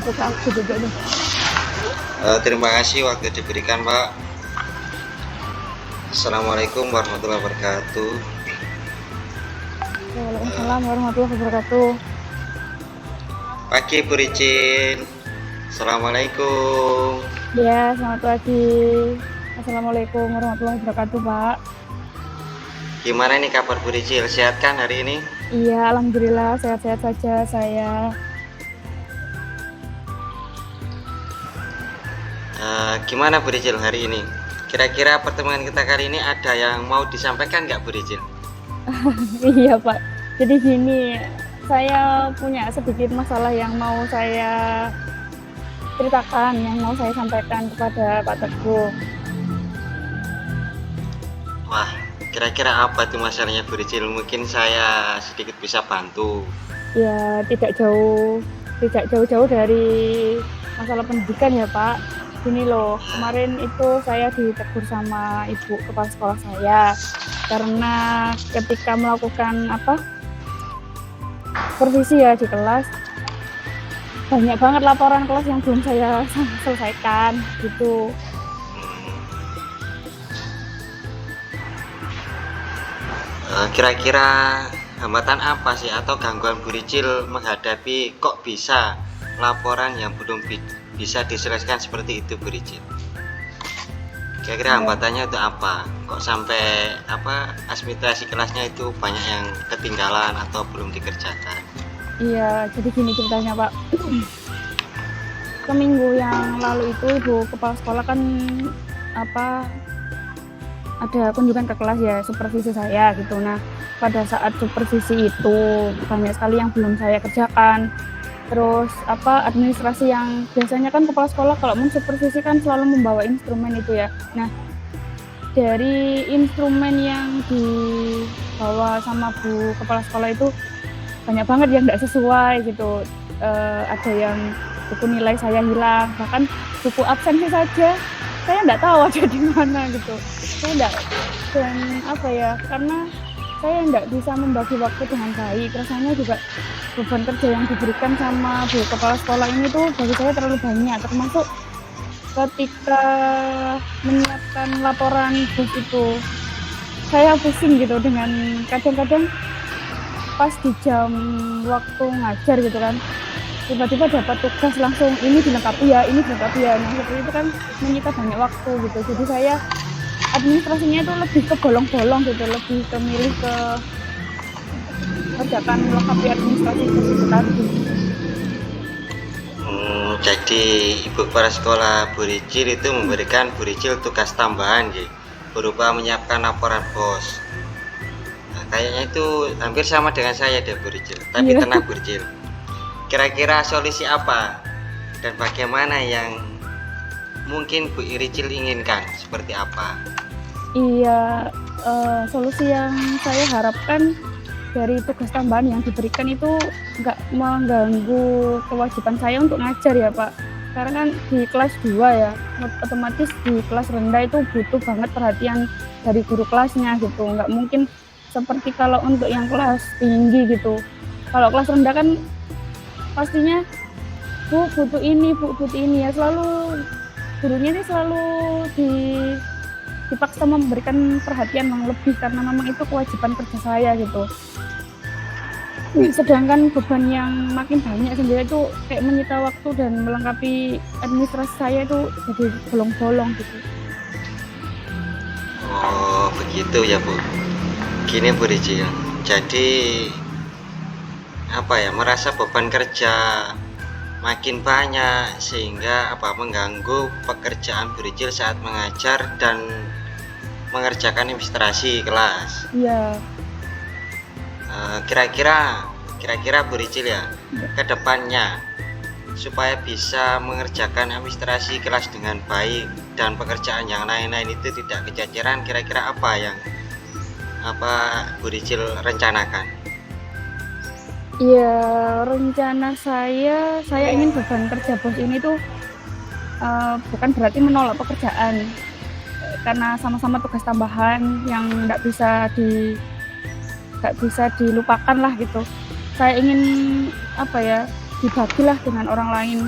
gitu Kak, gitu gitu. Terima kasih waktu diberikan, Pak. Assalamualaikum warahmatullahi wabarakatuh. Eh, Waalaikumsalam warahmatullahi wabarakatuh. Pagi Bu Ricin. Assalamualaikum. Ya, selamat pagi. Assalamualaikum warahmatullahi wabarakatuh, Pak. Gimana nih kabar Bu Ricil? Sehat kan hari ini? Iya, alhamdulillah sehat-sehat saja saya. Gimana Bu Ricil hari ini? Kira-kira pertemuan kita kali ini ada yang mau disampaikan nggak Bu Ricil? Iya, Pak. Jadi gini, saya punya sedikit masalah yang mau saya ceritakan, yang mau saya sampaikan kepada Pak Teguh. Wah, kira-kira apa tuh masalahnya Bu Ricil? Mungkin saya sedikit bisa bantu. Ya, tidak jauh-jauh dari masalah pendidikan ya, Pak. Gini loh, kemarin itu saya ditegur sama ibu kepala sekolah saya karena ketika melakukan supervisi ya di kelas, banyak banget laporan kelas yang belum saya selesaikan gitu. Kira-kira hambatan apa sih atau gangguan Bu Ricil menghadapi kok bisa laporan yang belum bisa diselesaikan seperti itu Bu Ricil? Kira-kira hambatannya itu apa? Kok sampai administrasi kelasnya itu banyak yang ketinggalan atau belum dikerjakan? Iya, jadi gini ceritanya Pak. Seminggu yang lalu itu ibu kepala sekolah kan ada kunjungan ke kelas ya, supervisi saya gitu. Nah, pada saat supervisi itu banyak sekali yang belum saya kerjakan. Terus administrasi yang biasanya kan kepala sekolah kalau mensupervisi kan selalu membawa instrumen itu ya. Nah, dari instrumen yang dibawa sama Bu kepala sekolah itu banyak banget yang nggak sesuai gitu. Ada yang buku nilai saya hilang, bahkan buku absensi saja saya nggak tahu ada di mana gitu. Saya nggak, dan karena saya nggak bisa membagi waktu dengan baik. Rasanya juga beban kerja yang diberikan sama Bu kepala sekolah ini tuh bagi saya terlalu banyak, termasuk ketika menyiapkan laporan bos itu saya pusing gitu dengan kadang-kadang pas di jam waktu ngajar gitu kan, tiba-tiba dapat tugas langsung ini dilengkapi ya. Nah, seperti itu kan menyita banyak waktu gitu. Jadi saya administrasinya itu lebih ke bolong-bolong gitu, lebih ke milih ke kerjakan melengkapi administrasi itu tadi. Jadi Ibu Kepala Sekolah Bu Ricil itu memberikan Bu Ricil tugas tambahan gitu, berupa menyiapkan laporan bos. Nah, kayaknya itu hampir sama dengan saya deh Bu Ricil. Tapi tenang Bu Ricil, kira-kira solusi apa dan bagaimana yang mungkin Bu Ricil inginkan seperti apa? Iya, solusi yang saya harapkan dari tugas tambahan yang diberikan itu nggak mengganggu kewajiban saya untuk ngajar ya Pak. Karena kan di kelas 2 ya, otomatis di kelas rendah itu butuh banget perhatian dari guru kelasnya gitu. Nggak mungkin seperti kalau untuk yang kelas tinggi gitu. Kalau kelas rendah kan pastinya Bu butuh ini ya, selalu gurunya ini selalu dipaksa memberikan perhatian yang lebih karena memang itu kewajiban kerja saya gitu. Sedangkan beban yang makin banyak sendiri itu kayak menyita waktu dan melengkapi administrasi saya itu jadi bolong-bolong gitu. Oh begitu ya Bu. Gini Bu Ricil, jadi merasa beban kerja makin banyak sehingga mengganggu pekerjaan Bu Ricil saat mengajar dan mengerjakan administrasi kelas. Iya. Kira-kira Bu Ricil ya, ke depannya supaya bisa mengerjakan administrasi kelas dengan baik dan pekerjaan yang lain-lain itu tidak kececeran, kira-kira apa yang Bu Ricil rencanakan? Iya, rencana saya ingin beban kerja bos ini tuh bukan berarti menolak pekerjaan, karena sama-sama tugas tambahan yang nggak bisa dilupakan lah gitu. Saya ingin dibagilah dengan orang lain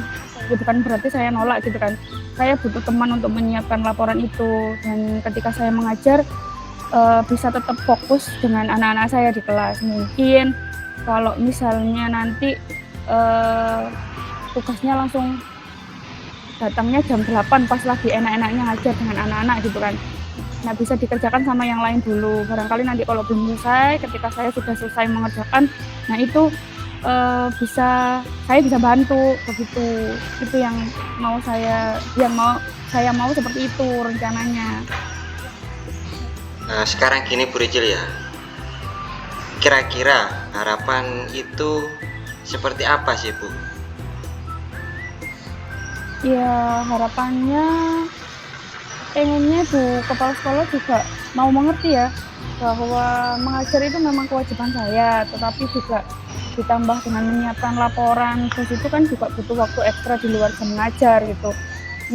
Ya bukan berarti saya nolak gitu kan. Saya butuh teman untuk menyiapkan laporan itu, dan ketika saya mengajar bisa tetap fokus dengan anak-anak saya di kelas. Mungkin kalau misalnya nanti tugasnya langsung datangnya jam 8 pas lagi enak-enaknya ngajar dengan anak-anak gitu kan. Nah, bisa dikerjakan sama yang lain dulu. Barangkali nanti kalau belum selesai, ketika saya sudah selesai mengerjakan, nah itu saya bisa bantu begitu. Itu yang saya mau seperti itu rencananya. Nah, sekarang gini Bu Ricil ya, kira-kira harapan itu seperti apa sih Bu? Ya harapannya pengennya Bu kepala sekolah juga mau mengerti ya bahwa mengajar itu memang kewajiban saya, tetapi juga ditambah dengan menyiapkan laporan terus itu kan juga butuh waktu ekstra di luar jam mengajar gitu.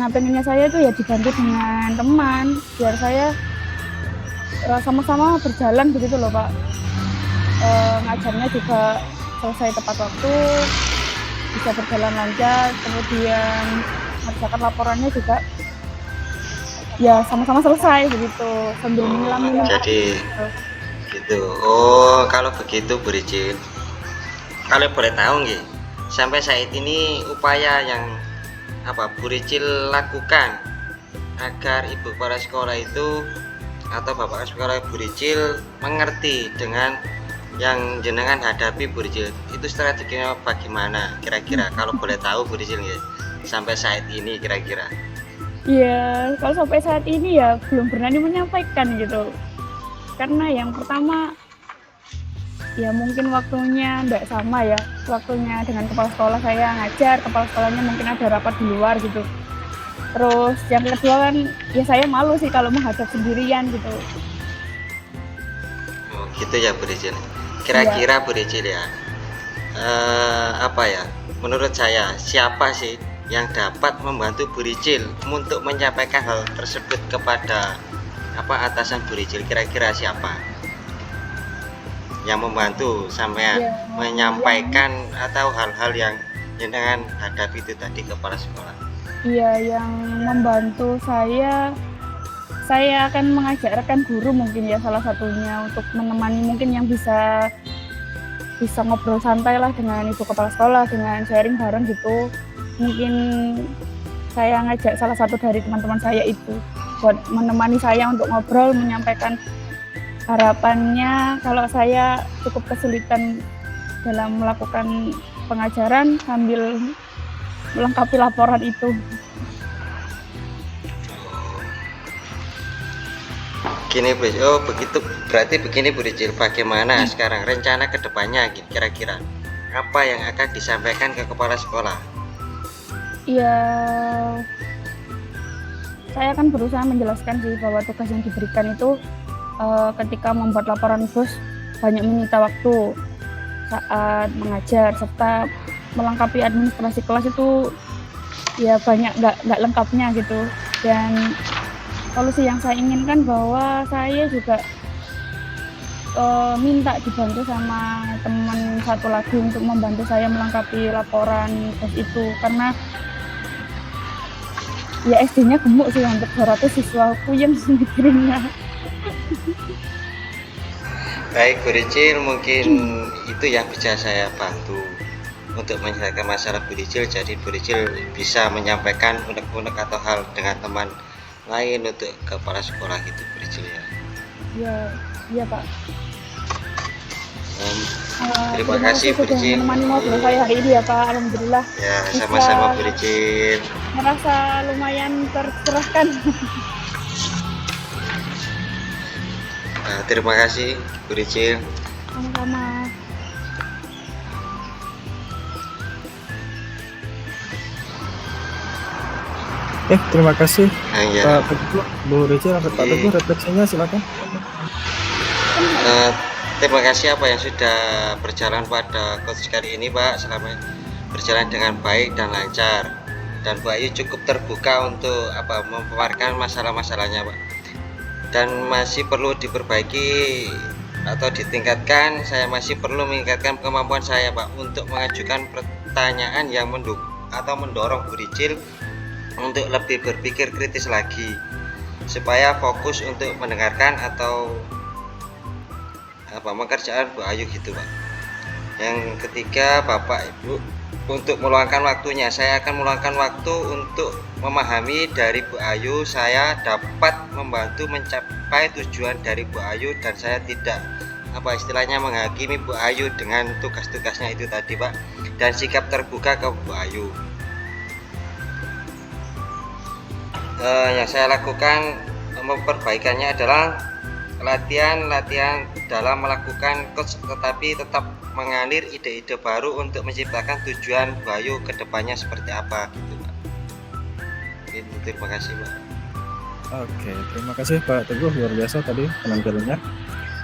Nah pengennya saya itu ya dibantu dengan teman biar saya sama-sama berjalan begitu loh Pak. Ngajarnya juga selesai tepat waktu, bisa berjalan lancar, kemudian mengerjakan laporannya juga ya sama-sama selesai begitu sambil minum. Jadi gitu. Oh, kalau begitu Bu Ricil, kalau boleh tahu nggih, sampai saat ini upaya yang Bu Ricil lakukan agar ibu kepala sekolah itu atau bapak sekolah Bu Ricil mengerti dengan yang jenengan hadapi Bu Ricil, itu strateginya bagaimana kira-kira kalau boleh tahu Bu Ricil nggih, sampai saat ini kira-kira? Iya, kalau sampai saat ini ya belum berani menyampaikan gitu. Karena yang pertama ya mungkin waktunya enggak sama ya. Waktunya dengan kepala sekolah saya ngajar, kepala sekolahnya mungkin ada rapat di luar gitu. Terus yang kedua kan ya saya malu sih kalau menghadap sendirian gitu. Oh, gitu ya Bu Ricil. Kira-kira Bu Ricil ya, menurut saya siapa sih yang dapat membantu Bu Ricil untuk menyampaikan hal tersebut kepada atasan Bu Ricil? Kira-kira siapa yang membantu sampai menyampaikan atau hal-hal yang jenengan hadapi itu tadi kepala sekolah? Iya, yang membantu saya akan mengajarkan guru mungkin ya salah satunya untuk menemani mungkin yang bisa ngobrol santai lah dengan ibu kepala sekolah, dengan sharing bareng gitu. Mungkin saya ngajak salah satu dari teman-teman saya itu buat menemani saya untuk ngobrol, menyampaikan harapannya kalau saya cukup kesulitan dalam melakukan pengajaran sambil melengkapi laporan itu. Gini Bu, oh begitu, berarti begini Bu Ricil, bagaimana sekarang rencana kedepannya kira-kira apa yang akan disampaikan ke kepala sekolah? Ya, saya akan berusaha menjelaskan sih bahwa tugas yang diberikan itu ketika membuat laporan bos banyak menyita waktu saat mengajar, serta melengkapi administrasi kelas itu ya banyak nggak lengkapnya gitu. Dan solusi yang saya inginkan bahwa saya juga minta dibantu sama teman satu lagi untuk membantu saya melengkapi laporan bos itu, karena ya SD-nya gemuk sih, hampir 200 siswa, puyeng mikirinnya. Baik Bu Ricil, mungkin itu yang bisa saya bantu untuk menyelesaikan masalah Bu Ricil. Jadi Bu Ricil bisa menyampaikan unek-unek atau hal dengan teman lain untuk kepala sekolah gitu Bu Ricil ya. Iya Pak. Terima kasih Bu Ricil. Menemani ngobrol saya hari ini ya Pak, alhamdulillah. Ya, sama-sama Bu Ricil. Merasa lumayan tercerahkan. Nah, terima kasih Bu Ricil. Sama-sama. Terima kasih Ya. Pak Teguh, Bu Ricil, Pak Teguh, refleksinya silakan. Terima kasih yang sudah berjalan pada coach kali ini Pak, selama berjalan dengan baik dan lancar, dan Bu Ayu cukup terbuka untuk memaparkan masalah-masalahnya Pak, dan masih perlu diperbaiki atau ditingkatkan. Saya masih perlu meningkatkan kemampuan saya Pak untuk mengajukan pertanyaan yang atau mendorong Bu Ricil untuk lebih berpikir kritis lagi supaya fokus untuk mendengarkan atau pekerjaan Bu Ayu gitu Pak. Yang ketiga, Bapak Ibu untuk meluangkan waktunya, saya akan meluangkan waktu untuk memahami dari Bu Ayu, saya dapat membantu mencapai tujuan dari Bu Ayu dan saya tidak istilahnya menghakimi Bu Ayu dengan tugas-tugasnya itu tadi Pak, dan sikap terbuka ke Bu Ayu. Yang saya lakukan memperbaikannya adalah latihan dalam melakukan coach, tetapi tetap mengalir ide-ide baru untuk menciptakan tujuan Bu Ayu ke depannya seperti apa gitu Pak. Gitu, terima kasih Pak. Oke, terima kasih Pak Teguh, luar biasa tadi penampilannya.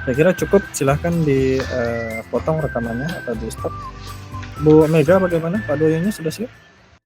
Saya kira cukup, silahkan dipotong rekamannya atau di stop. Bu Mega bagaimana? Pak Doyonya sudah siap?